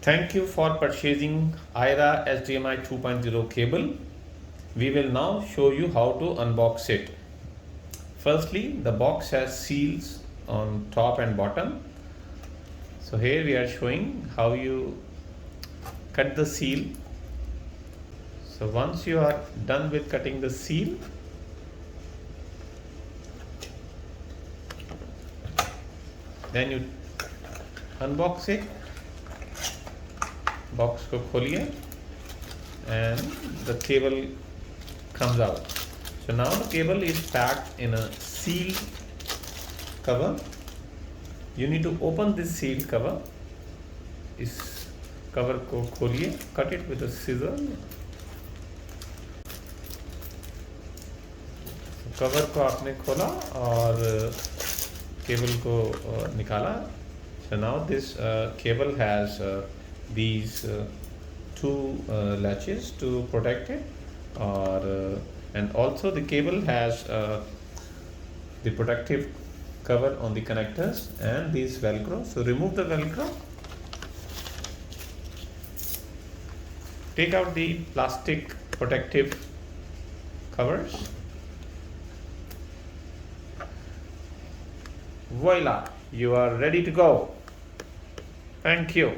Thank you for purchasing EiRA HDMI 2.0 cable. We will now show you how to unbox it. Firstly, the box has seals on top and bottom. So here we are showing how you cut the seal. So once you are done with cutting the seal, then you unbox it. Box को खोलिए and the cable comes out. So now the cable is packed in a sealed cover. You need to open this sealed cover. इस cover को खोलिए, cut it with a scissor. cover को आपने खोला और cable को निकाला. So now this cable has these two latches to protect it, and also the cable has the protective cover on the connectors and these velcro. So remove the velcro, take out the plastic protective covers. Voila, you are ready to go. Thank you.